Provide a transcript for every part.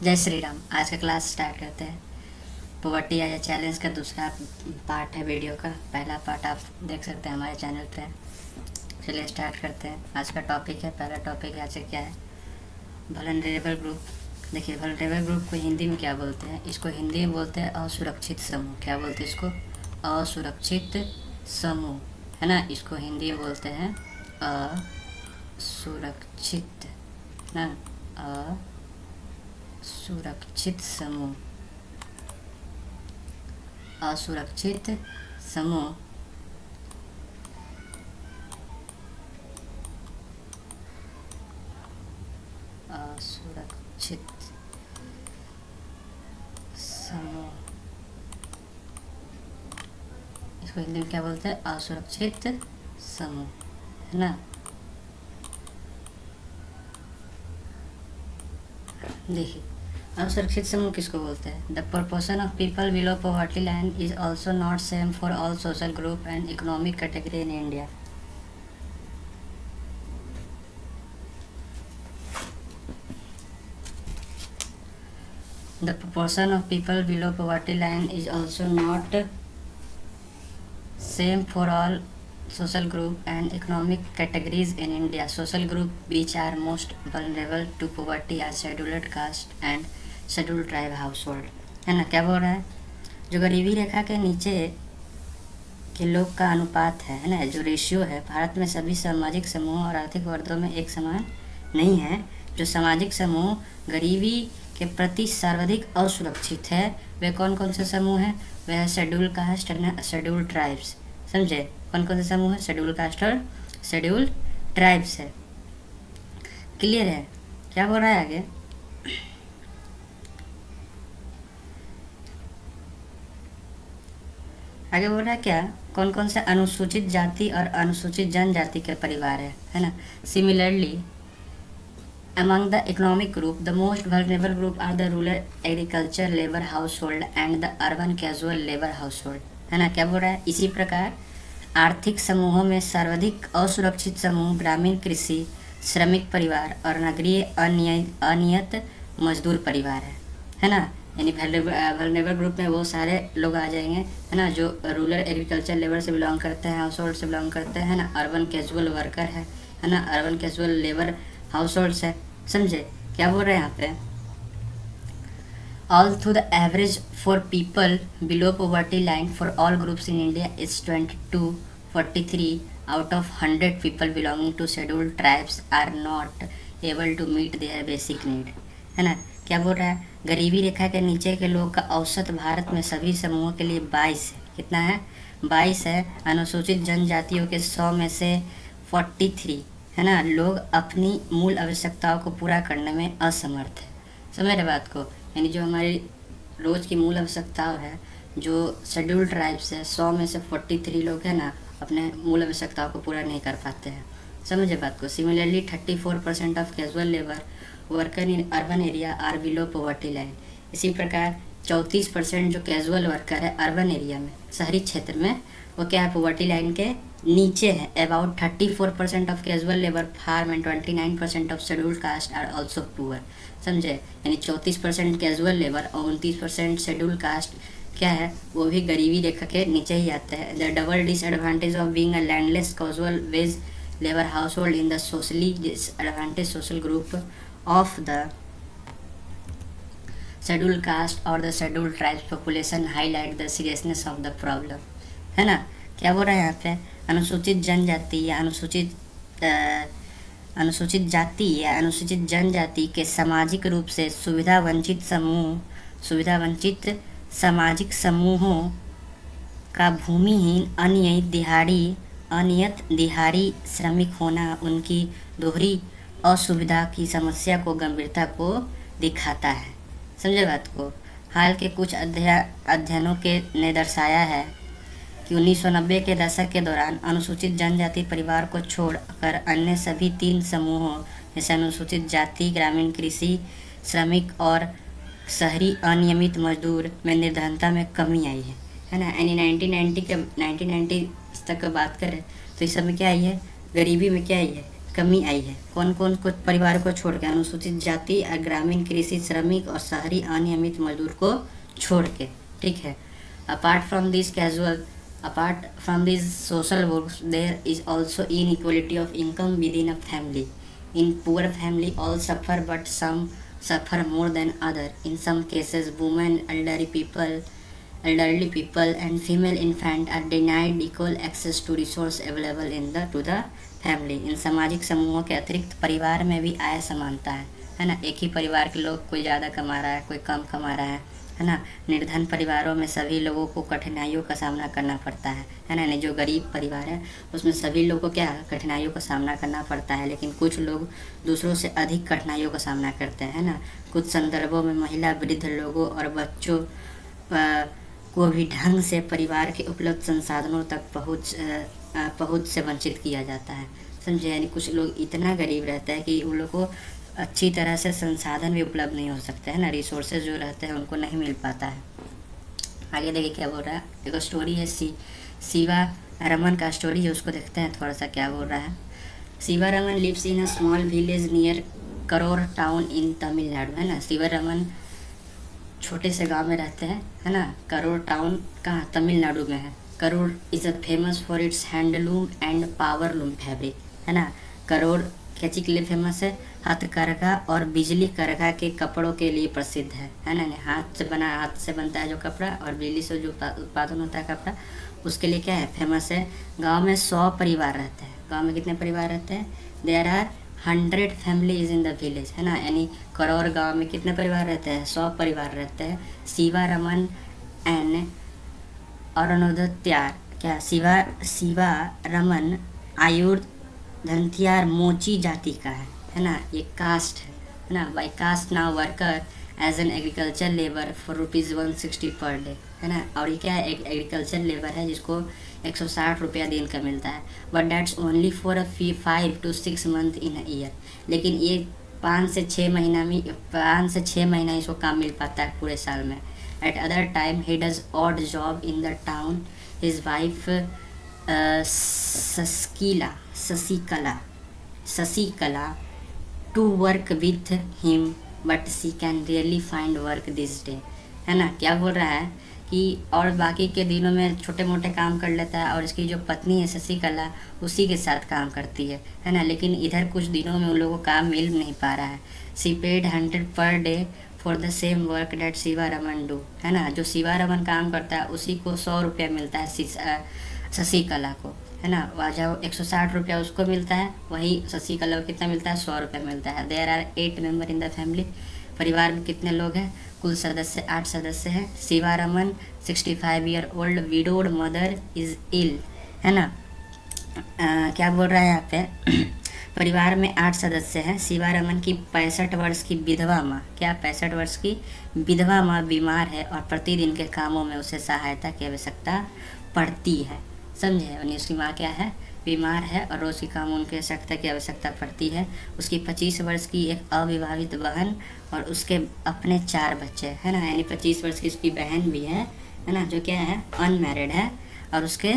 जय श्री राम। आज का क्लास स्टार्ट करते हैं। पॉवर्टी या चैलेंज का दूसरा पार्ट है वीडियो का। पहला पार्ट आप देख सकते हैं हमारे चैनल पे। चलिए स्टार्ट करते हैं। आज का टॉपिक है, पहला टॉपिक आज से क्या है, वल्नरेबल ग्रुप। देखिए, वल्नरेबल ग्रुप को हिंदी में क्या बोलते हैं? इसको हिंदी में बोलते हैं असुरक्षित समूह। क्या बोलते हैं इसको? असुरक्षित समूह, है ना। इसको हिंदी में बोलते हैं असुरक्षित, ना, असुरक्षित समूह। असुरक्षित समूह असुरक्षित समूह, इसको हिंदी में क्या बोलते हैं? असुरक्षित समूह, है ना। देखिए, असुरक्षित समूह किसको बोलते हैं? The proportion of people below poverty line is also not same for all social group and economic category in India. The proportion of people below poverty line is also not same for all social group and economic categories in India. Social group which are most vulnerable to poverty are scheduled caste and scheduled tribe household, है ना। क्या बोल रहा है? जो गरीबी रेखा के नीचे के लोग का अनुपात है ना, जो रेशियो है, भारत में सभी सामाजिक समूह और आर्थिक वर्गों में एक समान नहीं है। जो सामाजिक समूह गरीबी के प्रति सर्वाधिक असुरक्षित है वे कौन कौन से समूह हैं? वे है schedule caste and schedule tribes. समझे? कौन कौन से समूह है? शेड्यूल कास्ट और शेड्यूल ट्राइब्स है। क्लियर है? क्या बोल रहा है आगे? आगे बोल रहा है क्या, कौन कौन से अनुसूचित जाति और अनुसूचित जनजाति के परिवार है ना। Similarly among the economic group, the most vulnerable group are the rural agriculture labor household and the urban casual labor household, है ना। क्या बोल रहा है? इसी प्रकार आर्थिक समूहों में सर्वाधिक असुरक्षित समूह ग्रामीण कृषि श्रमिक परिवार और नगरीय अनियत मजदूर परिवार है ना। यानी वल्नरेबल ग्रुप में वो सारे लोग आ जाएंगे, है ना, जो रूरल एग्रीकल्चर लेबर से बिलोंग करते हैं, हाउस होल्ड से बिलोंग करते हैं ना। अर्बन कैजुअल वर्कर है ना। Urban casual labour households है। समझे? क्या बोल रहे हैं यहाँ पे? Although the average for people below poverty line for all groups in India is 2243 out of 100 people belonging to scheduled tribes are not able to meet their basic need, है ना। क्या बोल रहा है? गरीबी रेखा के नीचे के लोग का औसत भारत में सभी समूहों के लिए 22 है। कितना है? 22 है। अनुसूचित जनजातियों के 100 में से 43, है ना, लोग अपनी मूल आवश्यकताओं को पूरा करने में असमर्थ है। समझ रहे बात को? यानी जो हमारी रोज़ की मूल आवश्यकताओं है, जो शेड्यूल्ड ट्राइब्स है, 100 में से 43 लोग हैं ना, अपने मूल आवश्यकताओं को पूरा नहीं कर पाते हैं। समझे बात को? Similarly 34% of casual labour worker in urban area are below poverty line. इसी प्रकार 34% जो कैजुअल वर्कर है अर्बन एरिया में, शहरी क्षेत्र में, वो क्या है? पॉवर्टी लाइन के नीचे है। About 34% of casual labour farm and 29% of scheduled caste are also poor. समझे? यानी 34% कैजुअल लेबर और 29% शेड्यूल कास्ट क्या है? वो भी गरीबी रेखा के नीचे ही आते हैं। The double disadvantage of being a landless casual wage labour household in the socially disadvantage social group of the schedule caste और the schedule tribes population highlight the seriousness of the problem, है ना। क्या बोल रहे हैं यहाँ पे? अनुसूचित जनजाति या अनुसूचित जाति या अनुसूचित जनजाति के सामाजिक रूप से सुविधा वंचित सामाजिक समूहों का भूमिहीन अनियत दिहाड़ी श्रमिक होना उनकी दोहरी असुविधा की समस्या को गंभीरता को दिखाता है। समझे बात को? हाल के कुछ अध्ययनों ने दर्शाया है कि 1990 के दशक के दौरान अनुसूचित जनजाति परिवार को छोड़कर अन्य सभी 3 समूहों जैसे अनुसूचित जाति, ग्रामीण कृषि श्रमिक और शहरी अनियमित मजदूर में निर्धनता में कमी आई है ना। यानी 1990 तक बात करें तो इस समय क्या आई है? गरीबी में क्या आई है? कमी आई है। कौन कौन को परिवार को छोड़ के, अनुसूचित जाति, ग्रामीण कृषि श्रमिक और शहरी अनियमित मजदूर को छोड़ के, ठीक है। Apart from this social works there is also inequality of income within a family. In poor family all suffer but some suffer more than other. In some cases, women, elderly people and female infant are denied equal access to resource available to the family. इन सामाजिक समूहों के अतिरिक्त परिवार में भी आय समानता है ना। एक ही परिवार के लोग, कोई ज़्यादा कमा रहा है, कोई कम कमा रहा है ना। निर्धन परिवारों में सभी लोगों को कठिनाइयों का सामना करना पड़ता है ना। जो गरीब परिवार है उसमें सभी लोगों को क्या कठिनाइयों का सामना करना पड़ता है, लेकिन कुछ लोग दूसरों से अधिक कठिनाइयों का सामना करते हैं ना। कुछ संदर्भों में महिला, वृद्ध लोगों और बच्चों को भी ढंग से परिवार के उपलब्ध संसाधनों तक पहुँच से वंचित किया जाता है, समझे। यानी कुछ लोग इतना गरीब रहता है कि उन लोग को अच्छी तरह से संसाधन भी उपलब्ध नहीं हो सकते हैं ना। रिसोर्सेज जो रहते हैं उनको नहीं मिल पाता है। आगे देखिए क्या बोल रहा है। एक स्टोरी है शिवा रमन का स्टोरी है, उसको देखते हैं थोड़ा सा क्या बोल रहा है। Shiva Raman lives in a small village near Karur town in Tamil Nadu, है ना। शिवा रमन छोटे से गांव में रहते हैं, है ना। करोर टाउन कहाँ, तमिलनाडु में है। Crore is a famous for its handloom and powerloom fabric, है ना। करोर क्या चीज़ के लिए फेमस है, हथकरघा और बिजली करघा के कपड़ों के लिए प्रसिद्ध है ना। हाथ से बनता है जो कपड़ा और बिजली से जो उत्पादन होता है कपड़ा, उसके लिए क्या है, फेमस है। गांव में 100 परिवार रहते हैं। गांव में कितने परिवार रहते हैं, there are 100 families in the village, है ना। यानी करोर गांव में कितने परिवार रहते हैं, 100 परिवार रहते हैं। शिवा रमन एंड अरुणोदत्यार, क्या शिवा रमन आयुर धनथियार मोची जाति का है ना। ये कास्ट है ना। By caste now worker as an agriculture labour for ₹160 per day, है ना। और ये क्या है, एक एग्रीकल्चर लेबर है जिसको 160 रुपया दिन का मिलता है। But that's only for a 5 to 6 month in a year. लेकिन ये 5 से 6 महीना इसको काम मिल पाता है पूरे साल में। At other time he does odd job in the town. His wife Shashikala to work with him but she can really find work this day, है ना। क्या बोल रहा है कि और बाकी के दिनों में छोटे मोटे काम कर लेता है और इसकी जो पत्नी है शशिकला उसी के साथ काम करती है ना। लेकिन इधर कुछ दिनों में उन लोगों को काम मिल नहीं पा रहा है। सी paid 100 per day for the same work that Shiva Raman do, है ना। जो शिवा रमन काम करता है उसी को 100 रुपया मिलता है शशिकला को, है ना। वजह 160 रुपया उसको मिलता है, वही शशिकला को कितना मिलता है, 100 रुपया मिलता है। There are 8 member in the family. परिवार में कितने लोग हैं, कुल सदस्य 8 सदस्य हैं। Shiva Raman 65 year old widowed mother is ill, है ना। क्या बोल रहा है यहाँ पे परिवार में 8 सदस्य हैं। शिवा रमन की 65 वर्ष की विधवा माँ, क्या 65 वर्ष की विधवा माँ बीमार है और प्रतिदिन के कामों में उसे सहायता की आवश्यकता पड़ती है, समझे। यानी उसकी माँ क्या है, बीमार है और रोज़ की काम उनकी आवश्यकता पड़ती है। उसकी 25 वर्ष की एक अविवाहित बहन और उसके अपने 4 बच्चे, है ना। यानी 25 वर्ष की उसकी बहन भी है ना, जो क्या है, अनमैरिड है। और उसके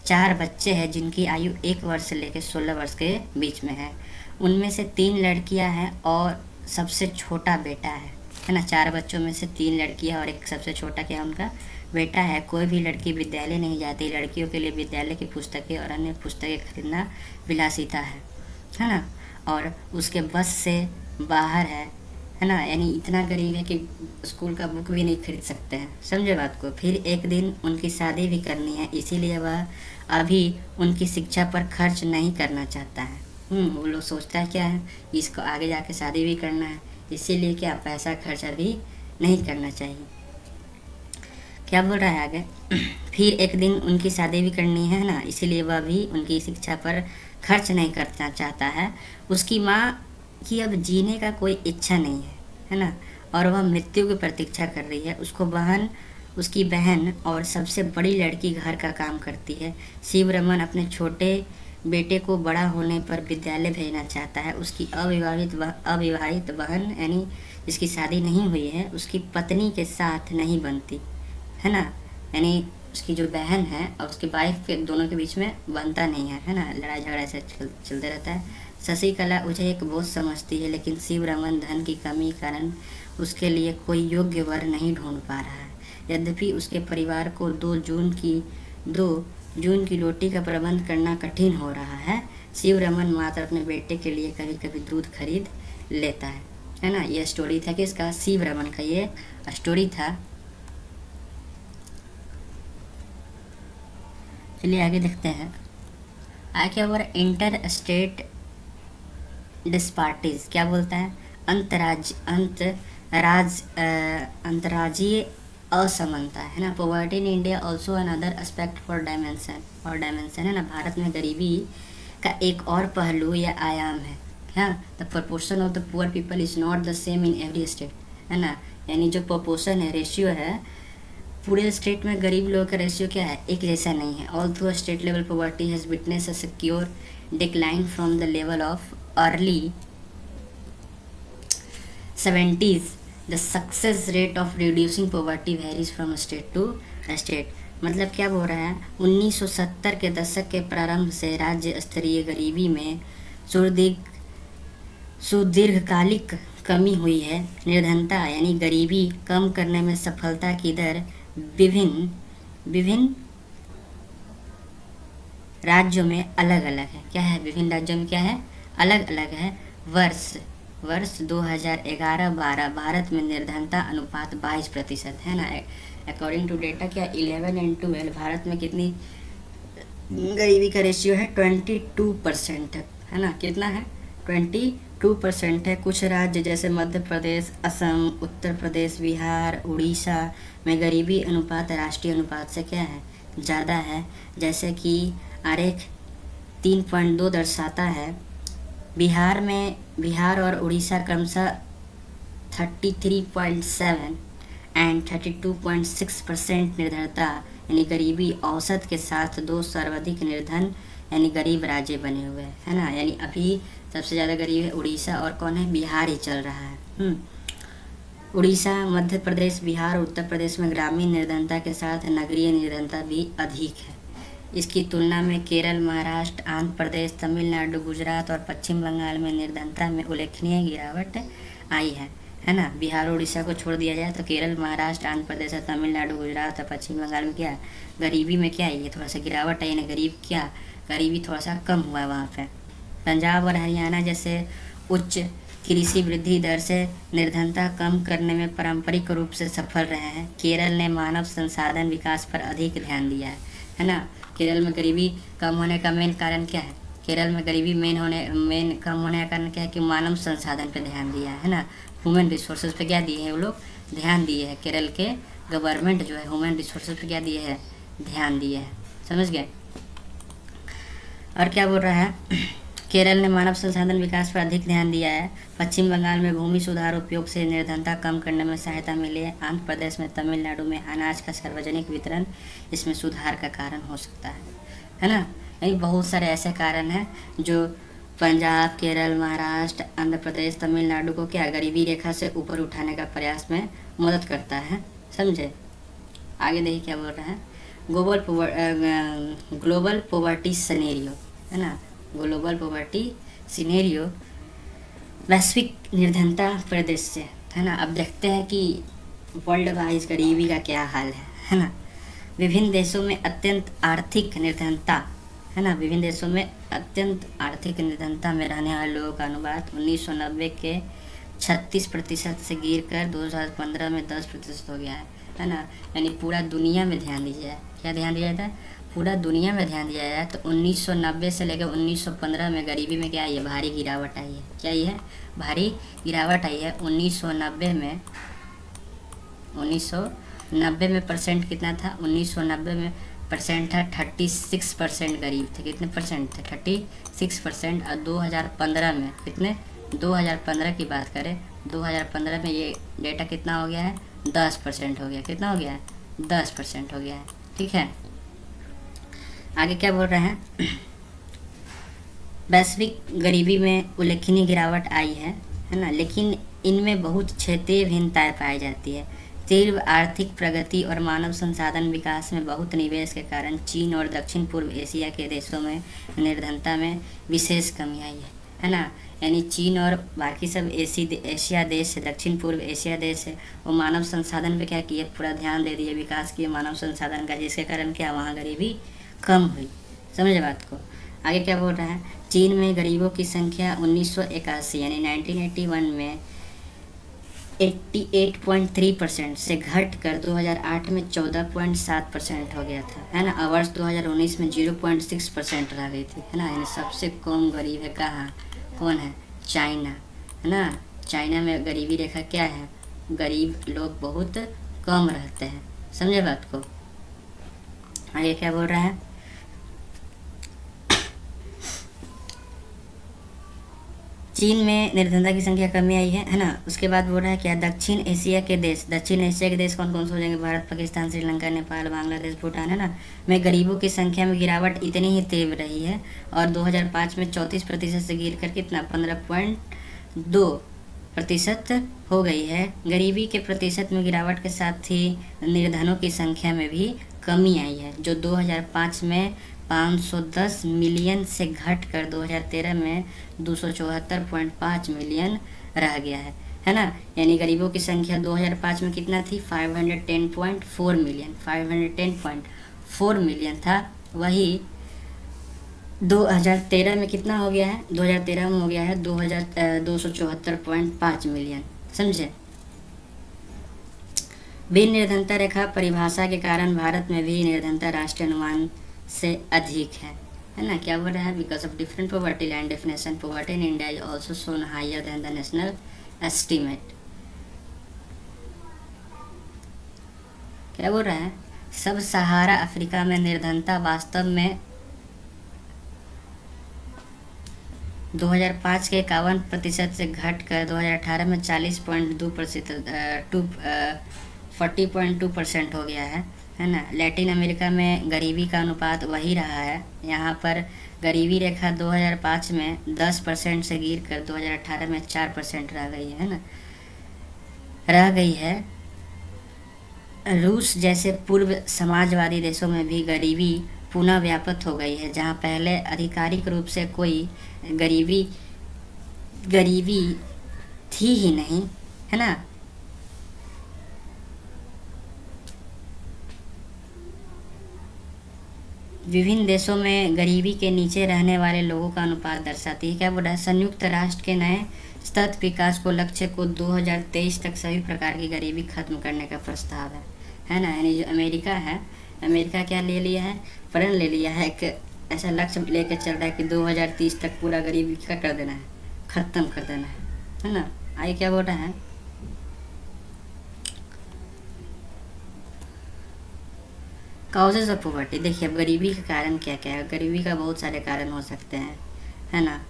4 बच्चे हैं जिनकी आयु 1 वर्ष से लेकर 16 वर्ष के बीच में है। उनमें से 3 लड़कियां हैं और सबसे छोटा बेटा है ना। 4 बच्चों में से 3 लड़कियां और एक सबसे छोटा क्या उनका बेटा है। कोई भी लड़की विद्यालय नहीं जाती। लड़कियों के लिए विद्यालय की पुस्तकें और अन्य पुस्तकें खरीदना विलासिता है ना। और उसके बस से बाहर है ना। यानी इतना गरीब है कि स्कूल का बुक भी नहीं खरीद सकते हैं, समझे बात को। फिर एक दिन उनकी शादी भी करनी है, इसीलिए वह अभी उनकी शिक्षा पर खर्च नहीं करना चाहता है। वो लोग सोचता है क्या है, इसको आगे जाके शादी भी करना है, इसीलिए क्या पैसा खर्च अभी नहीं करना चाहिए। क्या बोल रहा है आगे फिर एक दिन उनकी शादी भी करनी है ना, इसीलिए वह भी उनकी शिक्षा पर खर्च नहीं करना चाहता है। उसकी माँ की अब जीने का कोई इच्छा नहीं है ना। और वह मृत्यु की प्रतीक्षा कर रही है। उसकी बहन और सबसे बड़ी लड़की घर का काम करती है। शिव रमन अपने छोटे बेटे को बड़ा होने पर विद्यालय भेजना चाहता है। उसकी अविवाहित बहन यानी जिसकी शादी नहीं हुई है, उसकी पत्नी के साथ नहीं बनती, है ना। यानी उसकी जो बहन है और उसकी वाइफ के दोनों के बीच में बनता नहीं है ना। लड़ाई झगड़ा ऐसे चलते रहता है। शशिकला उसे एक बोझ समझती है, लेकिन शिवरमन धन की कमी कारण उसके लिए कोई योग्य वर नहीं ढूंढ पा रहा है। यद्यपि उसके परिवार को 2 जून की रोटी का प्रबंध करना कठिन हो रहा है, शिवरमन मात्र अपने बेटे के लिए कभी कभी दूध खरीद लेता है ना। यह स्टोरी था किसका? शिवरमन का ये स्टोरी था। चलिए आगे देखते हैं। आगे क्या हुआ? इंटर स्टेट डिस्पार्टीज क्या बोलता है? अंतर्राज्यीय असमानता है ना। Poverty in India also another aspect for dimension है ना। भारत में गरीबी का एक और पहलू या आयाम है। हाँ, the proportion of the poor people is not the same in every state है ना। यानी जो प्रपोर्शन है, रेशियो है, पूरे स्टेट में गरीब लोगों का रेशियो क्या है? एक जैसा नहीं है। Although state level poverty has witness a secure decline from the level of early 70s. The success rate of reducing poverty varies from state to state. मतलब क्या बोल रहा है? 1970 के दशक के प्रारंभ से राज्य स्तरीय गरीबी में सुदीर्घकालिक कमी हुई है। निर्धनता यानी गरीबी कम करने में सफलता की दर विभिन्न राज्यों में अलग अलग है। क्या है? विभिन्न राज्यों में क्या है? अलग अलग है। वर्ष 2011-12 भारत में निर्धनता अनुपात 22% है ना। अकॉर्डिंग टू डेटा क्या 11 एंड 12 भारत में कितनी गरीबी का रेशियो है? 22% है ना। कितना है? 22% है। कुछ राज्य जैसे मध्य प्रदेश, असम, उत्तर प्रदेश, बिहार, उड़ीसा में गरीबी अनुपात राष्ट्रीय अनुपात से क्या है? ज़्यादा है। जैसे कि आरेख 3.2 दर्शाता है। बिहार और उड़ीसा क्रमशः 33.7 एंड 32.6% निर्धनता यानी गरीबी औसत के साथ 2 सर्वाधिक निर्धन यानी गरीब राज्य बने हुए हैं है ना। यानी अभी सबसे ज़्यादा गरीब है उड़ीसा और कौन है? बिहार ही चल रहा है। उड़ीसा, मध्य प्रदेश, बिहार और उत्तर प्रदेश में ग्रामीण निर्धनता के साथ नगरीय निर्धनता भी अधिक है। इसकी तुलना में केरल, महाराष्ट्र, आंध्र प्रदेश, तमिलनाडु, गुजरात और पश्चिम बंगाल में निर्धनता में उल्लेखनीय गिरावट आई है ना। बिहार और उड़ीसा को छोड़ दिया जाए तो केरल, महाराष्ट्र, आंध्र प्रदेश, तमिलनाडु, गुजरात और पश्चिम बंगाल में क्या गरीबी में क्या है? थोड़ा सा गिरावट आई ना। गरीबी थोड़ा सा कम हुआ है वहाँ पे। पंजाब और हरियाणा जैसे उच्च कृषि वृद्धि दर से निर्धनता कम करने में पारंपरिक रूप से सफल रहे हैं। केरल ने मानव संसाधन विकास पर अधिक ध्यान दिया है ना। केरल में गरीबी कम होने का मेन कारण क्या है? केरल में गरीबी मेन कम होने का कारण क्या है? कि मानव संसाधन पे ध्यान दिया है ना। ह्यूमन रिसोर्सेज पे क्या दिए हैं? वो लोग ध्यान दिए हैं। केरल के गवर्नमेंट जो है ह्यूमन रिसोर्सेज पे क्या दिए है? ध्यान दिए है। समझ गए? और क्या बोल रहा है? केरल ने मानव संसाधन विकास पर अधिक ध्यान दिया है। पश्चिम बंगाल में भूमि सुधार उपयोग से निर्धनता कम करने में सहायता मिली है। आंध्र प्रदेश में, तमिलनाडु में अनाज का सार्वजनिक वितरण इसमें सुधार का कारण हो सकता है ना। यानी बहुत सारे ऐसे कारण हैं जो पंजाब, केरल, महाराष्ट्र, आंध्र प्रदेश, तमिलनाडु को क्या गरीबी रेखा से ऊपर उठाने का प्रयास में मदद करता है। समझे? आगे देखिए क्या बोल रहा है। ग्लोबल पॉवर्टी सिनेरियो है ना। ग्लोबल पॉवर्टी सिनेरियो वैश्विक निर्धनता परिदृश्य है ना। अब देखते हैं कि वर्ल्ड वाइज गरीबी का क्या हाल है ना। विभिन्न देशों में अत्यंत आर्थिक निर्धनता है ना। विभिन्न देशों में अत्यंत आर्थिक निर्धनता में रहने वाले लोगों का अनुपात 1990 के 36% से गिरकर 2015 में 10% हो गया है ना। यानी पूरा दुनिया में ध्यान दीजिए। क्या ध्यान दिया जाता है? पूरा दुनिया में ध्यान दिया जाए तो 1990 से लेकर 1915 में गरीबी में क्या आई है? भारी गिरावट आई है। क्या आई है? भारी गिरावट आई है। 1990 में परसेंट कितना था? 1990 में परसेंट था 36% गरीब थे। कितने परसेंट थे? 36%। और 2015 में कितने? 2015 की बात करें, 2015 में ये डेटा कितना हो गया है? 10% हो गया। कितना हो गया है? 10% हो गया है। ठीक है। आगे क्या बोल रहे हैं? वैश्विक गरीबी में उल्लेखनीय गिरावट आई है ना। लेकिन इनमें बहुत क्षेत्रीय भिन्नताएं पाई जाती है। तीव्र आर्थिक प्रगति और मानव संसाधन विकास में बहुत निवेश के कारण चीन और दक्षिण पूर्व एशिया के देशों में निर्धनता में विशेष कमी आई है ना। यानी चीन और बाकी सब एशिया देश है, दक्षिण पूर्व एशिया देश है, वो मानव संसाधन पे क्या किए, पूरा ध्यान दे दिए, विकास किए मानव संसाधन का, जिसके कारण क्या वहाँ गरीबी कम हुई। समझे बात को। आगे क्या बोल रहा है, चीन में गरीबों की संख्या 1981 यानी 1981 में 88.3% से घट कर 2008 में 14.7% हो गया था, है ना। वर्ष 2019 में 0.6% रह गई थी, है ना। यानी सबसे कम गरीब है कहाँ, कौन है, चाइना, है ना। चाइना में गरीबी रेखा क्या है, गरीब लोग बहुत कम रहते हैं। समझे बात को। आगे क्या बोल रहा है, चीन में निर्धनता की संख्या कमी आई है ना। उसके बाद बोल रहा है क्या, दक्षिण एशिया के देश कौन कौन से हो जाएंगे, भारत, पाकिस्तान, श्रीलंका, नेपाल, बांग्लादेश, भूटान, है ना, में गरीबों की संख्या में गिरावट इतनी ही तीव्र रही है और 2005 में 34% से गिर कर कितना 15.2% हो गई है। गरीबी के प्रतिशत में गिरावट के साथ ही निर्धनों की संख्या में भी कमी आई है, जो 2005 में 510 मिलियन से घटकर 2013 में 274.5 मिलियन रह गया है ना। यानी गरीबों की संख्या 2005 में कितना थी, 510.4 मिलियन, 510.4 मिलियन था। वही 2013 में कितना हो गया है, 2013 में हो गया है 274.5 मिलियन। समझे। भिन्न निर्धनता रेखा परिभाषा के कारण भारत में भी निर्धनता राष्ट्रीय अनुमान से अधिक है ना। क्या बोल रहा है, because of different poverty line definition poverty in India is also shown higher than the national estimate. क्या बोल रहा है, सब सहारा अफ्रीका में निर्धनता वास्तव में 2005 के 51% से घटकर 2018 में 40.2% हो गया है ना। लैटिन अमेरिका में गरीबी का अनुपात वही रहा है। यहाँ पर गरीबी रेखा 2005 में 10% से गिर कर 2018 में 4% रह गई है ना, रह गई है। रूस जैसे पूर्व समाजवादी देशों में भी गरीबी पुनः व्याप्त हो गई है, जहाँ पहले आधिकारिक रूप से कोई गरीबी थी ही नहीं, है ना। विभिन्न देशों में गरीबी के नीचे रहने वाले लोगों का अनुपात दर्शाती है। क्या बोल रहा है, संयुक्त राष्ट्र के नए सतत विकास को लक्ष्य को 2023 तक सभी प्रकार की गरीबी खत्म करने का प्रस्ताव है ना। यानी जो अमेरिका है, अमेरिका क्या ले लिया है, प्रण ले लिया है, एक ऐसा लक्ष्य लेकर चल रहा है कि 2030 तक पूरा गरीबी का कर देना है, ख़त्म कर देना है ना। आगे क्या बोल रहा है, काउजेज ऑफ पॉवर्टी। देखिए अब गरीबी का कारण क्या क्या है, गरीबी का बहुत सारे कारण हो सकते हैं, है ना।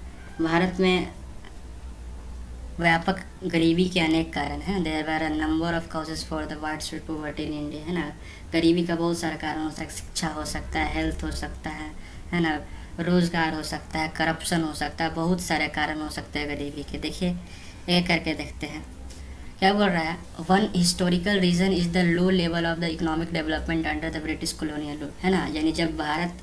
भारत में व्यापक गरीबी के अनेक कारण हैं। There are a number of causes for the widespread poverty in India, है ना। गरीबी का बहुत सारा कारण हो सकता है, शिक्षा हो सकता है, हेल्थ हो सकता है ना, रोज़गार हो सकता है, करप्शन हो सकता है, बहुत सारे कारण हो सकते हैं गरीबी के। देखिए एक करके देखते हैं। क्या बोल रहा है, one historical reason is the low level of the economic development under the British colonial rule, है ना। यानी जब भारत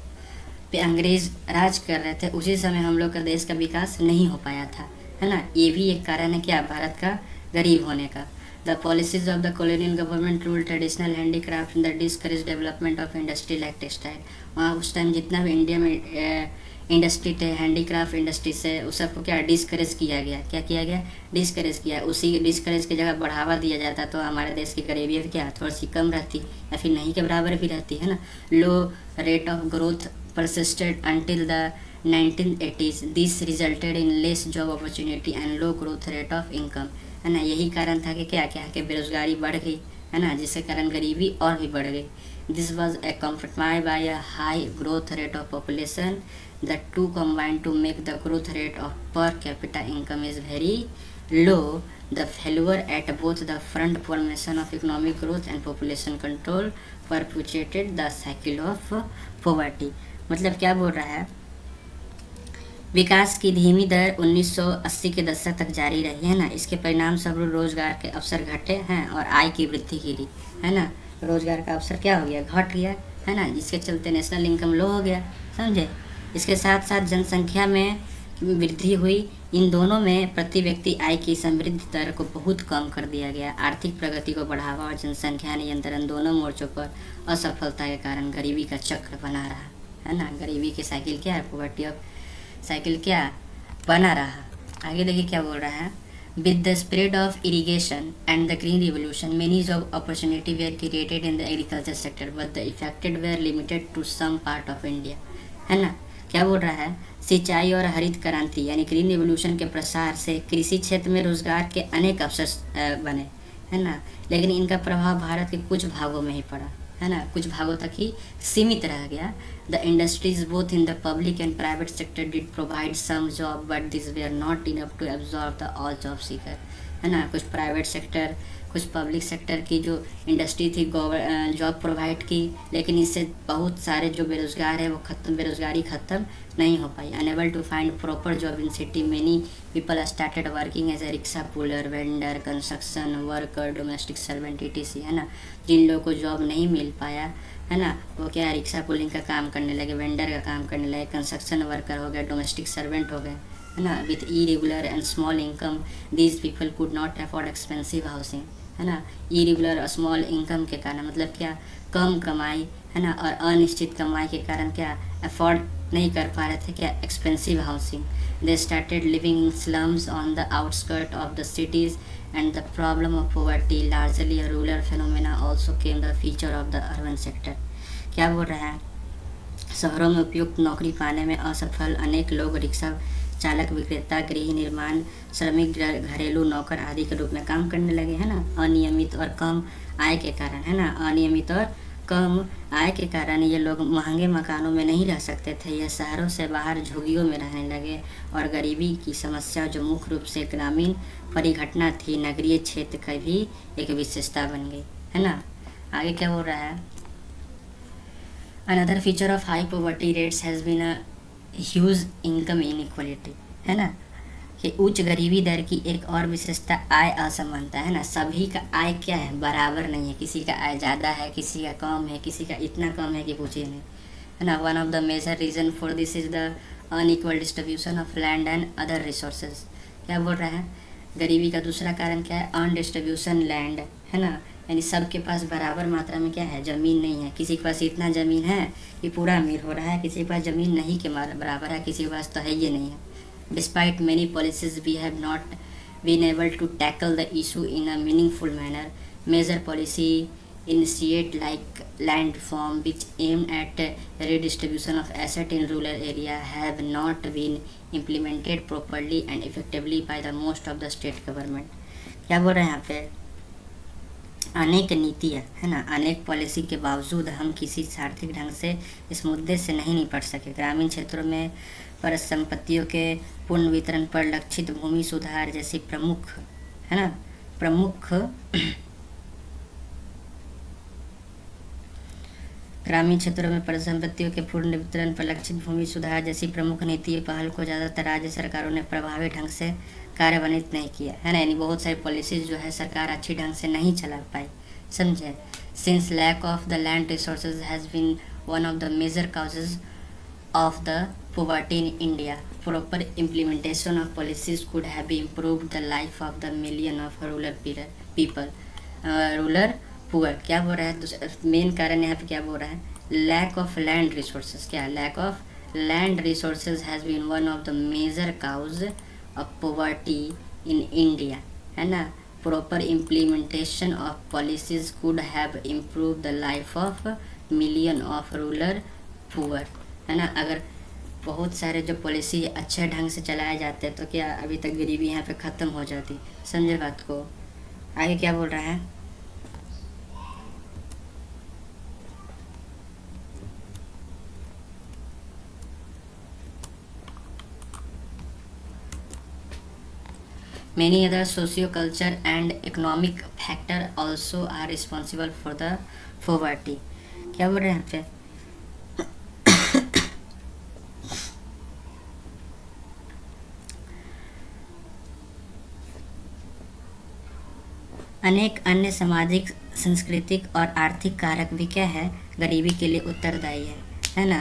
पे अंग्रेज राज कर रहे थे उसी समय हम लोग का देश का विकास नहीं हो पाया था, है ना। ये भी एक कारण है क्या, भारत का गरीब होने का। The policies of the colonial government rule traditional handicraft in the discourage development of industry like textile. वहाँ उस टाइम जितना भी इंडिया में इंडस्ट्री थे, हैंडीक्राफ्ट इंडस्ट्री से उस सबको क्या डिस्करेज किया गया, क्या किया गया, डिस्करेज किया। उसी डिस्करेज की जगह बढ़ावा दिया जाता तो हमारे देश की गरीबी क्या थोड़ी सी कम रहती या फिर नहीं के बराबर भी रहती, है ना। Low rate of growth persisted until the 1980s. This resulted in less job opportunity and low growth rate of income, है ना। यही कारण था कि क्या क्या कि बेरोजगारी बढ़ गई, है ना, जिसके कारण गरीबी और भी बढ़ गई। This was accompanied by a high growth rate of population. The two combined to make the growth rate of per capita income is very low. The failure at both the front formation of economic growth and population control perpetuated the cycle of poverty. मतलब क्या बोल रहा है, विकास की धीमी दर 1980 के दशक तक जारी रही, है ना। इसके परिणाम स्वरूप रोजगार के अवसर घटे हैं और आय की वृद्धि की, है ना। रोजगार का अवसर क्या हो गया, घट गया, है ना, जिसके चलते नेशनल इनकम लो हो गया, समझे। इसके साथ साथ जनसंख्या में वृद्धि हुई, इन दोनों में प्रति व्यक्ति आय की समृद्धि दर को बहुत कम कर दिया गया। आर्थिक प्रगति को बढ़ावा और जनसंख्या नियंत्रण दोनों मोर्चों पर असफलता के कारण गरीबी का चक्र बना रहा, है ना। गरीबी की साइकिल क्या है, पॉवर्टी ऑफ साइकिल क्या बना रहा। आगे देखिए क्या बोल रहा है। With the spread of irrigation and the green revolution many job opportunity were created in the agriculture sector but the affected were limited to some part of India, है ना। क्या बोल रहा है, सिंचाई और हरित क्रांति यानी ग्रीन रिवोल्यूशन के प्रसार से कृषि क्षेत्र में रोजगार के अनेक अवसर बने, है ना, लेकिन इनका प्रभाव भारत के कुछ भागों में ही पड़ा, है ना, कुछ भागों तक ही सीमित रह गया। The industries both in the public and private sector did provide some job but this were not enough to absorb the all job seeker, है ना। कुछ प्राइवेट सेक्टर कुछ पब्लिक सेक्टर की जो इंडस्ट्री थी जॉब प्रोवाइड की, लेकिन इससे बहुत सारे जो बेरोजगार है वो बेरोजगारी ख़त्म नहीं हो पाई। Unable to find proper job in city many people started working as a rickshaw puller, vendor, construction worker, domestic servant etc, है ना। जिन लोगों को जॉब नहीं मिल पाया, है ना, वो क्या रिक्शा पुलिंग का काम करने लगे, वेंडर का काम करने लगे, कंस्ट्रक्शन वर्कर हो गए, डोमेस्टिक सर्वेंट हो गए, है ना। With irregular and small income these people could not afford expensive housing, है ना। इरेगुलर और स्मॉल इनकम के कारण मतलब क्या, कम कमाई, है ना, और अनिश्चित कमाई के कारण क्या अफोर्ड नहीं कर पा रहे थे क्या expensive housing. They started living in slums on the outskirt of the cities and the problem of poverty largely a rural phenomena also came the feature of the urban sector. क्या बोल रहा है, शहरों में उपयुक्त नौकरी पाने में असफल अनेक लोग रिक्शा चालक, विक्रेता, गृह निर्माण श्रमिक, घरेलू नौकर आदि के रूप में काम करने लगे, है ना। अनियमित और कम आय के कारण, है ना, अनियमित और कम आय के कारण ये लोग महंगे मकानों में नहीं रह सकते थे। यह शहरों से बाहर झुग्गियों में रहने लगे और गरीबी की समस्या जो मुख्य रूप से ग्रामीण परिघटना थी नगरीय क्षेत्र का भी एक विशेषता बन गई, है ना। आगे क्या बोल रहा है, another feature of high poverty rates has been a huge income inequality, है ना, कि उच्च गरीबी दर की एक और विशेषता आय असमानता, है ना। सभी का आय क्या है, बराबर नहीं है, किसी का आय ज़्यादा है, किसी का कम है, किसी का इतना कम है कि पूछिए नहीं, है ना। One of the major reason for this is the unequal distribution of land and other resources. क्या बोल रहा है, गरीबी का दूसरा कारण क्या है, अनडिस्ट्रीब्यूशन लैंड, है ना, यानी सबके पास बराबर मात्रा में क्या है, ज़मीन नहीं है। किसी के पास इतना ज़मीन है कि पूरा अमीर हो रहा है, किसी के पास ज़मीन नहीं के बराबर है, किसी के पास तो है ही नहीं है। Despite many policies, we have not been able to tackle the issue in a meaningful manner. Major policy initiate like land reform, which aim at redistribution of asset in rural area, have not been implemented properly and effectively by the most of the state government. क्या बोल रहे हैं यहाँ पे, अनेक नीतियाँ, है ना, अनेक पॉलिसी के बावजूद हम किसी सार्थक ढंग से इस मुद्दे से नहीं निपट सके। ग्रामीण क्षेत्रों में परिसंपत्तियों के पूर्ण वितरण पर लक्षित भूमि सुधार जैसी प्रमुख, है ना, ग्रामीण क्षेत्रों में परिसंपत्तियों के पूर्ण वितरण पर लक्षित भूमि सुधार जैसी प्रमुख नीति पहल को ज़्यादातर राज्य सरकारों ने प्रभावी ढंग से कार्यान्वित नहीं किया, है ना। यानी बहुत सारी पॉलिसीज जो है सरकार अच्छी ढंग से नहीं चला पाई, समझे। Since lack of the land resources has been one of the major causes of the poverty in India. Proper implementation of policies could have improved the life of the million of rural people. Rural poor क्या बोल रहा है, main कारण यहाँ पे क्या बोल रहा है, लैक ऑफ लैंड रिसोर्सेज। क्या lack of land resources has been one of the major cause of poverty in India, है ना। Proper implementation of policies could have improve the life of million of rural poor, है ना। अगर बहुत सारे जो policy अच्छे ढंग से चलाए जाते तो क्या अभी तक गरीबी यहाँ पे ख़त्म हो जाती, समझे बात को। आगे क्या बोल रहा है, many other socio-culture and economic factor also are responsible for the poverty। क्या बोल रहे हैं यहाँ पे, अनेक अन्य सामाजिक, सांस्कृतिक और आर्थिक कारक भी क्या है, गरीबी के लिए उत्तरदायी है ना।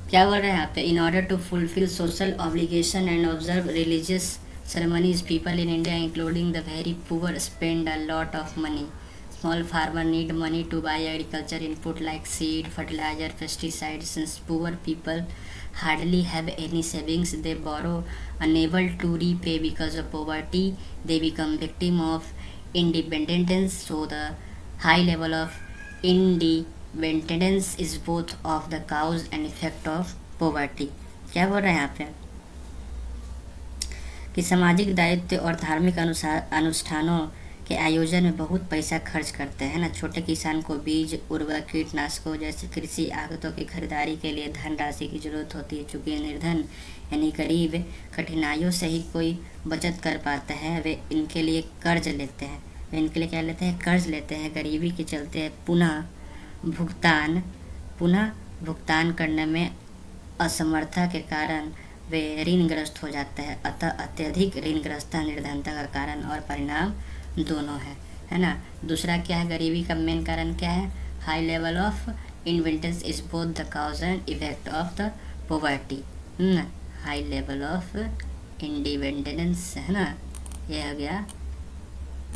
क्या बोल रहे हैं यहाँ पे, in order to fulfil social obligation and observe religious ceremonies. People in India, including the very poor, spend a lot of money. Small farmer need money to buy agriculture input like seed, fertilizer, pesticides. Since poor people hardly have any savings, they borrow, unable to repay because of poverty. They become victim of independence. So the high level of independence is both of the cause and effect of poverty. क्या बोल रहे हैं यहाँ पे कि सामाजिक दायित्व और धार्मिक अनुष्ठानों के आयोजन में बहुत पैसा खर्च करते हैं ना। छोटे किसान को बीज, उर्वरक, कीटनाशकों जैसे कृषि आगतों की खरीदारी के लिए धनराशि की जरूरत होती है। चूँकि निर्धन यानी गरीब कठिनाइयों से ही कोई बचत कर पाता है, वे इनके लिए कर्ज लेते हैं। वे इनके लिए क्या लेते हैं? कर्ज लेते हैं। गरीबी के चलते पुनः भुगतान करने में असमर्थता के कारण वे ऋणग्रस्त हो जाते हैं। अतः अत्यधिक ऋणग्रस्तता निर्धनता का कारण और परिणाम दोनों है ना। दूसरा क्या है? गरीबी का मेन कारण क्या है? High level of independence is both the cows and effect of the poverty. High level of independence है ना, यह हो गया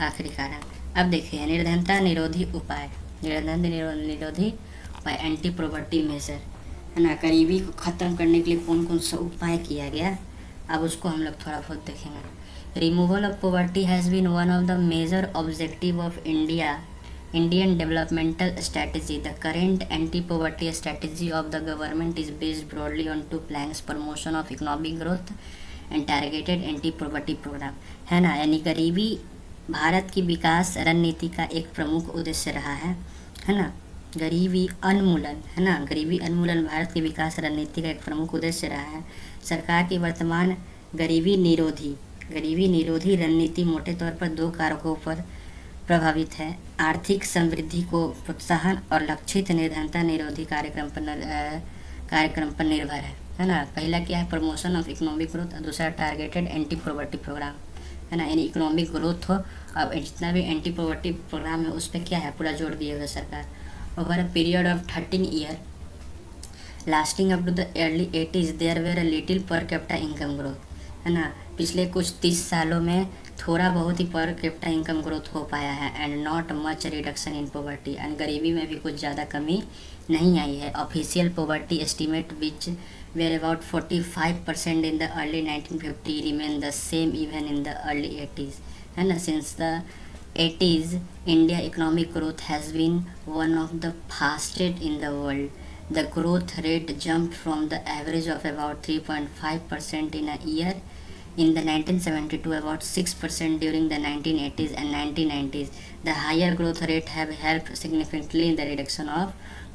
आखिरी कारण। अब देखिए निर्धनता निरोधी उपाय। निरोधी उपाय एंटी पॉवर्टी मेजर है ना। गरीबी को ख़त्म करने के लिए कौन कौन सा उपाय किया गया, अब उसको हम लोग थोड़ा बहुत देखेंगे। Removal of poverty has been one of the major objective of Indian developmental strategy. The current anti poverty strategy of the government is based broadly on two plans promotion of economic growth and targeted anti poverty programme है ना। यानी गरीबी भारत की विकास रणनीति का एक प्रमुख उद्देश्य रहा है ना। गरीबी उन्मूलन है ना। गरीबी उन्मूलन भारत की विकास रणनीति का एक प्रमुख उद्देश्य रहा है। सरकार की वर्तमान गरीबी निरोधी रणनीति मोटे तौर पर दो कारकों पर प्रभावित है। आर्थिक समृद्धि को प्रोत्साहन और लक्षित निर्धनता निरोधी कार्यक्रम पर निर्भर है ना। पहला क्या है? प्रमोशन ऑफ इकोनॉमिक ग्रोथ और दूसरा टारगेटेड एंटी पॉवर्टी प्रोग्राम है ना। यानी इकोनॉमिक ग्रोथ हो, अब जितना भी एंटी पॉवर्टी प्रोग्राम है उस पर क्या है? पूरा जोर दिया हुआ सरकार। Over a period of 13 year lasting up to the early 80s there were a little per capita income growth है ना। पिछले कुछ 30 सालों में थोड़ा बहुत ही पर कैपिटा इनकम ग्रोथ हो पाया है। And not much reduction in poverty. And गरीबी में भी कुछ ज़्यादा कमी नहीं आई है। Official poverty estimate which where about 45% in the early 1950 remain the same even in the early 80s है ना। Since the 80s, India economic growth has been one of the fastest in the world. The growth rate jumped from the average of about 3.5% in a year in the 1972 about 6% during the 1980s and 1990s. The higher growth rate have helped significantly in the reduction of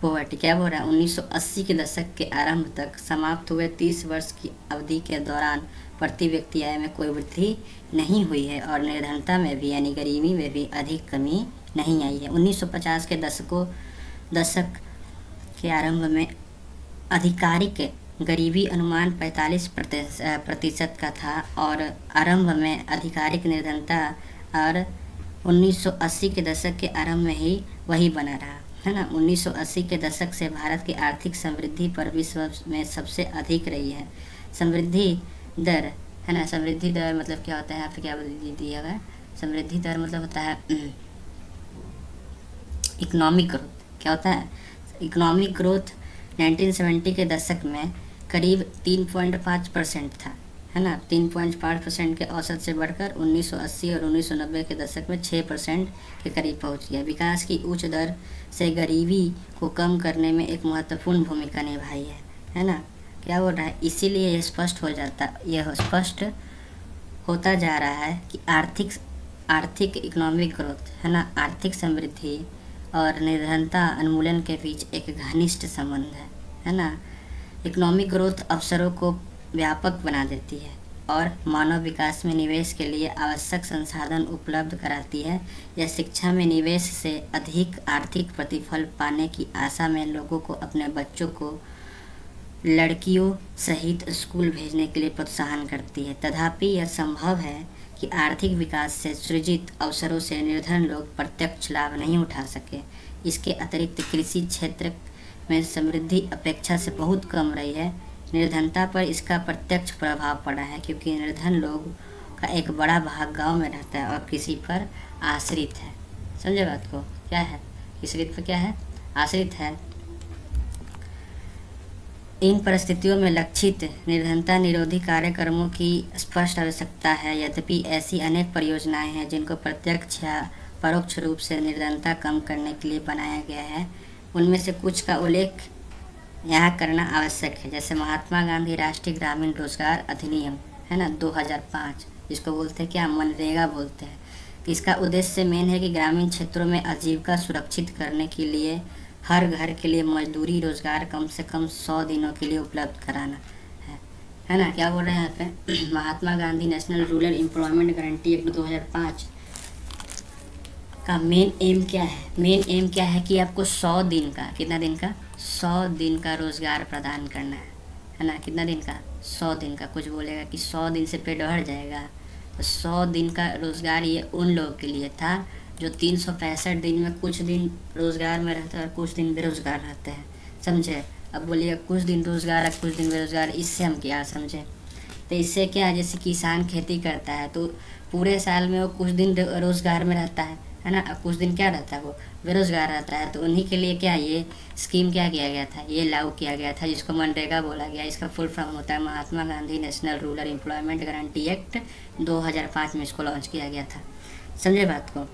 poverty. क्या बोल रहा है? 1980 के दशक के आरंभ तक समाप्त हुए 30 वर्ष की अवधि के दौरान प्रति व्यक्ति आय में कोई वृद्धि नहीं हुई है और निर्धनता में भी यानी गरीबी में भी अधिक कमी नहीं आई है। 1950 के दशक के आरंभ में आधिकारिक गरीबी अनुमान 45% का था और आरंभ में आधिकारिक निर्धनता और 1980 के दशक के आरंभ में ही वही बना रहा है ना। 1980 के दशक से भारत की आर्थिक समृद्धि पर विश्व में सबसे अधिक रही है। समृद्धि दर है ना। समृद्धि दर मतलब क्या होता है? यहाँ पे क्या दिया हुआ है? समृद्धि दर मतलब होता है इकोनॉमिक ग्रोथ। क्या होता है? इकोनॉमिक ग्रोथ 1970 के दशक में करीब 3.5% था है ना। 3.5% के औसत से बढ़कर 1980 और 1990 के दशक में 6% के करीब पहुंच गया। विकास की उच्च दर से गरीबी को कम करने में एक महत्वपूर्ण भूमिका निभाई है ना। क्या बोल रहा है? इसीलिए यह स्पष्ट होता जा रहा है कि आर्थिक इकोनॉमिक ग्रोथ है ना, आर्थिक समृद्धि और निर्धनता उन्मूलन के बीच एक घनिष्ठ संबंध है ना। इकोनॉमिक ग्रोथ अवसरों को व्यापक बना देती है और मानव विकास में निवेश के लिए आवश्यक संसाधन उपलब्ध कराती है। यह शिक्षा में निवेश से अधिक आर्थिक प्रतिफल पाने की आशा में लोगों को अपने बच्चों को लड़कियों सहित स्कूल भेजने के लिए प्रोत्साहन करती है। तथापि यह संभव है कि आर्थिक विकास से सृजित अवसरों से निर्धन लोग प्रत्यक्ष लाभ नहीं उठा सके। इसके अतिरिक्त कृषि क्षेत्र में समृद्धि अपेक्षा से बहुत कम रही है। निर्धनता पर इसका प्रत्यक्ष प्रभाव पड़ा है क्योंकि निर्धन लोग का एक बड़ा भाग गांव में रहता है और कृषि पर आश्रित है। समझे बात को? क्या है? कृषि पर क्या है? आश्रित है। इन परिस्थितियों में लक्षित निर्धनता निरोधी कार्यक्रमों की स्पष्ट आवश्यकता है। यद्यपि ऐसी अनेक परियोजनाएं हैं जिनको प्रत्यक्ष या परोक्ष रूप से निर्धनता कम करने के लिए बनाया गया है। उनमें से कुछ का उल्लेख यहाँ करना आवश्यक है। जैसे महात्मा गांधी राष्ट्रीय ग्रामीण रोजगार अधिनियम है ना 2005, जिसको बोलते हैं क्या? मनरेगा बोलते हैं। तो इसका उद्देश्य मेन है कि ग्रामीण क्षेत्रों में आजीविका सुरक्षित करने के लिए हर घर के लिए मजदूरी रोजगार कम से कम 100 दिनों के लिए उपलब्ध कराना है ना। क्या बोल रहे हैं यहाँ पे? Mahatma Gandhi national rural employment guarantee act 2005 का मेन एम क्या है? मेन एम क्या है कि आपको 100 दिन का, कितना दिन का? 100 दिन का रोजगार प्रदान करना है ना। कितना दिन का? 100 दिन का। कुछ बोलेगा कि 100 दिन से पेट भर जाएगा, तो 100 दिन का रोजगार ये उन लोगों के लिए था जो 365 दिन में कुछ दिन रोजगार में रहते हैं और कुछ दिन बेरोजगार रहते हैं। समझे? अब बोलिएगा कुछ दिन रोजगार है कुछ दिन बेरोजगार, इससे हम क्या समझे? तो इससे क्या, जैसे किसान खेती करता है तो पूरे साल में वो कुछ दिन रोजगार में रहता है ना, कुछ दिन क्या रहता है? वो बेरोजगार रहता है। तो उन्हीं के लिए क्या ये स्कीम क्या किया गया था? ये लागू किया गया था, जिसको मनरेगा बोला गया। इसका फुल फॉर्म होता है Mahatma Gandhi national rural employment guarantee act 2005 में इसको लॉन्च किया गया था। समझे बात को?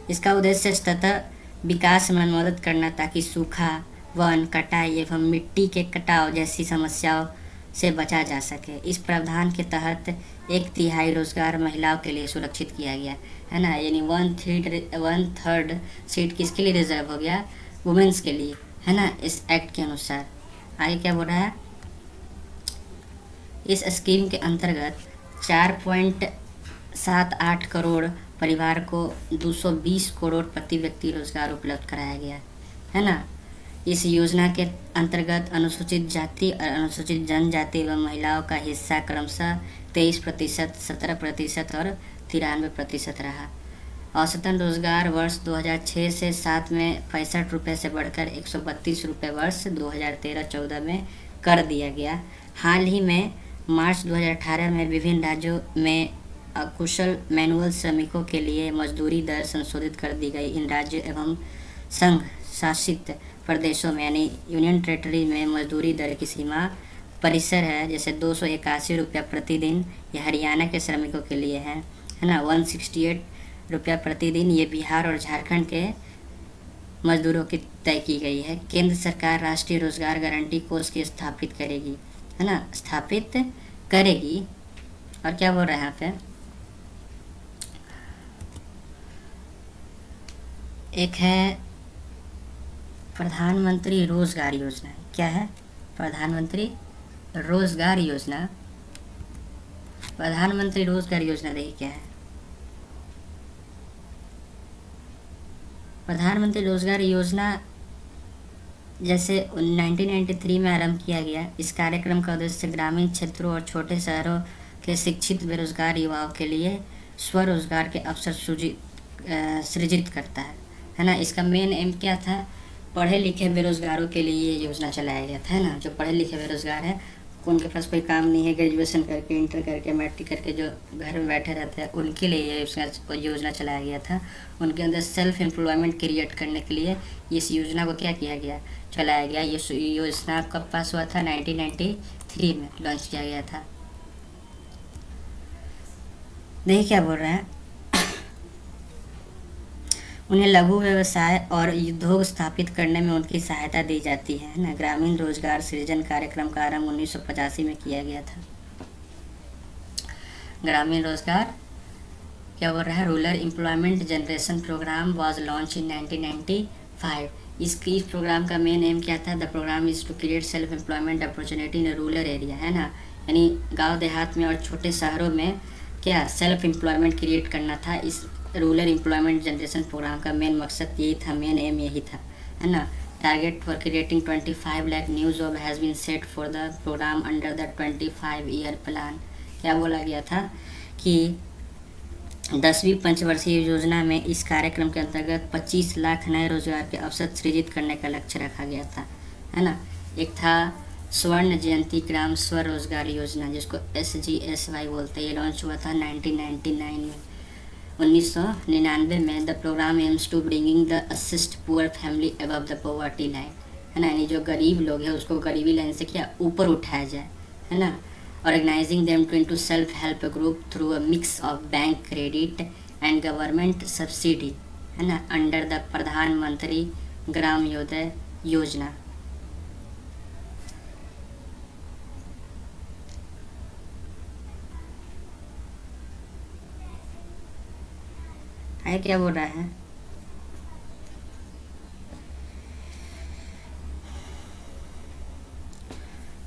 इसका उद्देश्य सतत विकास में मदद करना ताकि सूखा, वन कटाई एवं मिट्टी के कटाव जैसी समस्याओं से बचा जा सके। इस प्रावधान के तहत 1/3 रोजगार महिलाओं के लिए सुरक्षित किया गया है ना। यानी 1/3 सीट किसके लिए रिजर्व हो गया? वुमेन्स के लिए, है ना, इस एक्ट के अनुसार। आगे क्या बोल रहा है? इस स्कीम के अंतर्गत 4.78 करोड़ परिवार को 220 करोड़ प्रति व्यक्ति रोजगार उपलब्ध कराया गया है ना। इस योजना के अंतर्गत अनुसूचित जाति और अनुसूचित जनजाति एवं महिलाओं का हिस्सा क्रमशः 23%, 17% और 93% रहा। औसतन रोजगार वर्ष 2006 से 7 में 65 रुपये से बढ़कर 132 रुपये वर्ष 2013-14 में कर दिया गया। हाल ही में मार्च 2018 में विभिन्न राज्यों में अकुशल मैनुअल श्रमिकों के लिए मजदूरी दर संशोधित कर दी गई। इन राज्यों एवं संघ शासित प्रदेशों में यानी यूनियन टेरिटरी में मजदूरी दर की सीमा परिसर है, जैसे 281 रुपया प्रतिदिन ये हरियाणा के श्रमिकों के लिए है ना। 168 रुपया प्रतिदिन ये बिहार और झारखंड के मजदूरों की तय की गई है। केंद्र सरकार राष्ट्रीय रोजगार गारंटी कोष की स्थापित करेगी, है ना, स्थापित करेगी। और क्या बोल रहे हैं यहाँ पे? एक है प्रधानमंत्री रोजगार योजना। क्या है? प्रधानमंत्री रोजगार योजना। प्रधानमंत्री रोजगार योजना देखिए क्या है। प्रधानमंत्री रोजगार योजना जैसे 1993 में आरंभ किया गया। इस कार्यक्रम का उद्देश्य ग्रामीण क्षेत्रों और छोटे शहरों के शिक्षित बेरोजगार युवाओं के लिए स्वरोजगार के अवसर सृजित करता है ना। इसका मेन एम क्या था? पढ़े लिखे बेरोजगारों के लिए ये योजना चलाया गया था, है ना। जो पढ़े लिखे बेरोजगार हैं, उनके पास कोई काम नहीं है, ग्रेजुएशन करके, इंटर करके, मैट्रिक करके जो घर में बैठे रहते हैं, उनके लिए ये योजना चलाया गया था। उनके अंदर सेल्फ एम्प्लॉयमेंट क्रिएट करने के लिए इस योजना को क्या किया गया? चलाया गया। ये योजना कब पास हुआ था? 1993 में लॉन्च किया गया था। देखिए क्या बोल रहे हैं? उन्हें लघु व्यवसाय और उद्योग स्थापित करने में उनकी सहायता दी जाती है ना। ग्रामीण रोजगार सृजन कार्यक्रम का आरंभ 1985 में किया गया था। ग्रामीण रोजगार क्या बोल रहा है? Rural employment generation programme was launch in 1995। इस प्रोग्राम का मेन एम क्या था? The programme is to create self employment opportunity in rural area, है ना। यानी गांव देहात में और छोटे शहरों में क्या सेल्फ एम्प्लॉयमेंट क्रिएट करना था। इस रूरल एम्प्लॉयमेंट जनरेशन प्रोग्राम का मेन मकसद यही था, मेन एम यही था, है ना। Target for creating 25 lakh new job has been set for the programme under the 25-ईयर प्लान। क्या बोला गया था कि 10वीं पंचवर्षीय योजना में इस कार्यक्रम के अंतर्गत 25 लाख नए रोजगार के अवसर सृजित करने का लक्ष्य रखा गया था, है ना। एक था स्वर्ण जयंती ग्राम स्वरोजगार योजना, जिसको SGSY बोलते हैं, ये लॉन्च हुआ था 1999 में, 1999 में। The programme aims to bringing the assist poor family above the poverty line, है ना, यानी जो गरीब लोग हैं उसको गरीबी लाइन से क्या ऊपर उठाया जाए, है ना। Organising them to into self help group through a mix of bank credit and government subsidy, है ना, अंडर द प्रधानमंत्री ग्रामोदय योजना। है क्या बोल रहा है?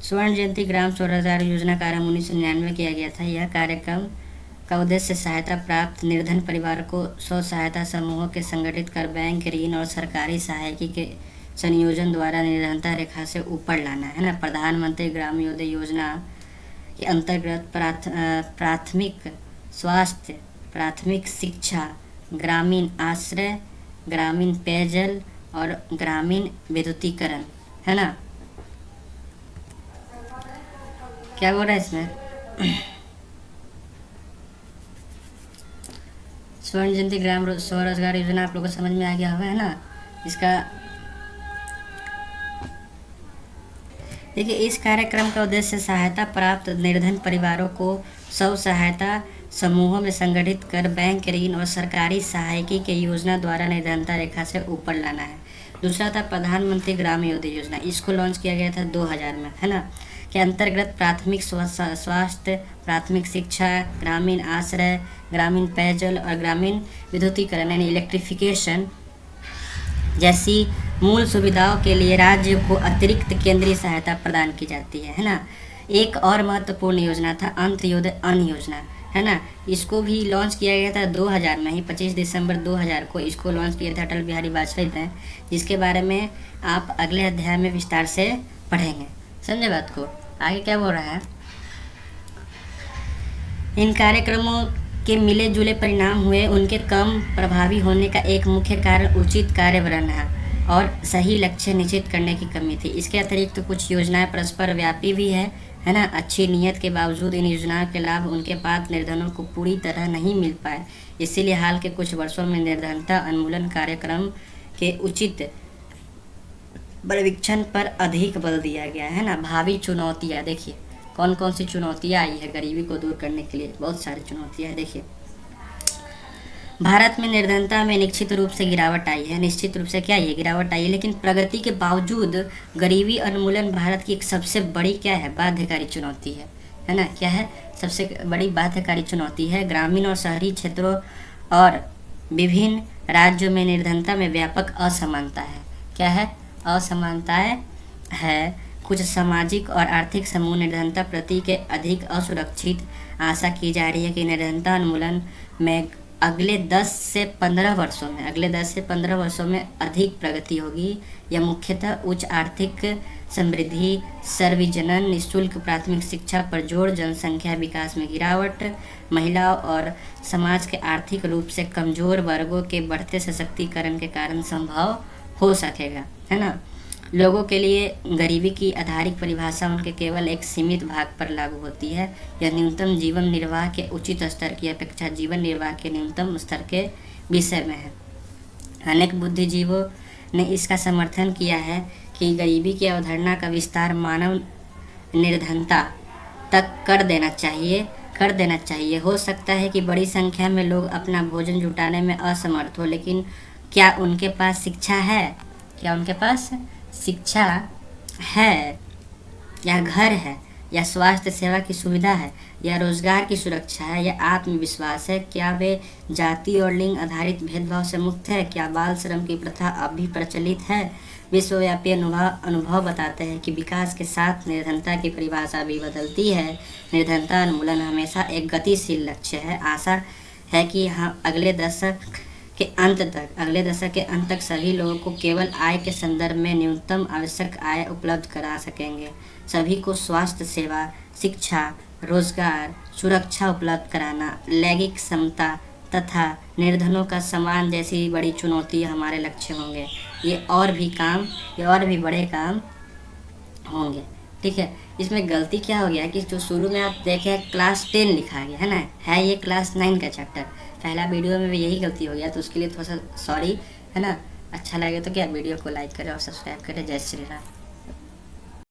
स्वर्ण जयंती ग्राम स्वरोजगार योजना का आरंभ 1999 किया गया था। यह कार्यक्रम का उद्देश्य सहायता प्राप्त निर्धन परिवार को स्व सहायता समूहों के संगठित कर बैंक ऋण और सरकारी सहायता के संयोजन द्वारा निर्धनता रेखा से ऊपर लाना, है ना। प्रधानमंत्री ग्रामोदय योजना के अंतर्गत प्राथमिक स्वास्थ्य, प्राथमिक शिक्षा, ग्रामीण आश्रय, ग्रामीण पेयजल और ग्रामीण विद्युतीकरण, है ना। क्या बोल रहा है इसमें? स्वर्ण जयंती ग्राम स्वरोजगार योजना आप लोगों को समझ में आ गया होगा, है ना। इसका देखिए, इस कार्यक्रम का उद्देश्य सहायता प्राप्त निर्धन परिवारों को स्व सहायता समूहों में संगठित कर बैंक ऋण और सरकारी सहायता के योजना द्वारा निर्धनता रेखा से ऊपर लाना है। दूसरा था प्रधानमंत्री ग्रामोदय योजना, इसको लॉन्च किया गया था 2000 में, है ना, के अंतर्गत प्राथमिक स्वास्थ्य, प्राथमिक शिक्षा, ग्रामीण आश्रय, ग्रामीण पेयजल और ग्रामीण विद्युतीकरण यानी इलेक्ट्रिफिकेशन जैसी मूल सुविधाओं के लिए राज्य को अतिरिक्त केंद्रीय सहायता प्रदान की जाती है ना। एक और महत्वपूर्ण योजना था अंत्योदय अन्न योजना, है ना। इसको भी लॉन्च किया गया था 2000 में ही, 25 दिसंबर 2000 को इसको लॉन्च किया था अटल बिहारी वाजपेयी ने, जिसके बारे में आप अगले अध्याय में विस्तार से पढ़ेंगे। समझे बात को? आगे क्या बोल रहा है? इन कार्यक्रमों के मिले जुले परिणाम हुए। उनके कम प्रभावी होने का एक मुख्य कारण उचित कार्यान्वयन है और सही लक्ष्य निश्चित करने की कमी थी। इसके अतिरिक्त कुछ योजनाएं परस्पर व्यापी भी है ना। अच्छी नीयत के बावजूद इन योजनाओं के लाभ उनके पात्र निर्धनों को पूरी तरह नहीं मिल पाए। इसीलिए हाल के कुछ वर्षों में निर्धनता उन्मूलन कार्यक्रम के उचित पर्यवेक्षण पर अधिक बल दिया गया है ना। भावी चुनौतियाँ देखिए कौन कौन सी चुनौतियाँ आई है गरीबी को दूर करने के लिए। बहुत सारी चुनौतियाँ हैं। देखिए, भारत में निर्धनता में निश्चित रूप से गिरावट आई है। निश्चित रूप से क्या ये गिरावट आई है, लेकिन प्रगति के बावजूद गरीबी उन्मूलन भारत की एक सबसे बड़ी क्या है, बाध्यकारी चुनौती है ना। क्या है सबसे बड़ी बाध्यकारी चुनौती है। ग्रामीण और शहरी क्षेत्रों और विभिन्न राज्यों में निर्धनता में व्यापक असमानता है। क्या है? असमानताएं है। कुछ सामाजिक और आर्थिक समूह निर्धनता प्रति के अधिक असुरक्षित। आशा की जा रही है कि निर्धनता उन्मूलन में अगले 10 से 15 वर्षों में अधिक प्रगति होगी। यह मुख्यतः उच्च आर्थिक समृद्धि, सर्वजन निःशुल्क प्राथमिक शिक्षा पर जोर, जनसंख्या विकास में गिरावट, महिलाओं और समाज के आर्थिक रूप से कमजोर वर्गों के बढ़ते सशक्तिकरण के कारण संभव हो सकेगा, है ना। लोगों के लिए गरीबी की आधारिक परिभाषा उनके केवल एक सीमित भाग पर लागू होती है। यह न्यूनतम जीवन निर्वाह के उचित स्तर की अपेक्षा जीवन निर्वाह के न्यूनतम स्तर के विषय में है। अनेक बुद्धिजीवों ने इसका समर्थन किया है कि गरीबी की अवधारणा का विस्तार मानव निर्धनता तक कर देना चाहिए। हो सकता है कि बड़ी संख्या में लोग अपना भोजन जुटाने में असमर्थ हो, लेकिन क्या उनके पास शिक्षा है? क्या उनके पास शिक्षा है, या घर है, या स्वास्थ्य सेवा की सुविधा है, या रोजगार की सुरक्षा है, या आत्मविश्वास है? क्या वे जाति और लिंग आधारित भेदभाव से मुक्त है? क्या बाल श्रम की प्रथा अब भी प्रचलित है? विश्वव्यापी अनुभव बताते हैं कि विकास के साथ निर्धनता की परिभाषा भी बदलती है। निर्धनता उन्मूलन हमेशा एक गतिशील लक्ष्य है। आशा है कि हम अगले दशक के अंत तक सभी लोगों को केवल आय के संदर्भ में न्यूनतम आवश्यक आय उपलब्ध करा सकेंगे। सभी को स्वास्थ्य सेवा, शिक्षा, रोजगार, सुरक्षा उपलब्ध कराना, लैंगिक समता तथा निर्धनों का सम्मान जैसी बड़ी चुनौती हमारे लक्ष्य होंगे। ये और भी बड़े काम होंगे। ठीक है। इसमें गलती क्या हो गया कि जो शुरू में आप देखे क्लास 10 लिखा गया है ना, है ये क्लास 9 का चैप्टर। पहला वीडियो में भी यही गलती हो गया, तो उसके लिए थोड़ा सा सॉरी, है ना। अच्छा लगे तो क्या वीडियो को लाइक करें और सब्सक्राइब करें। जय श्री राम।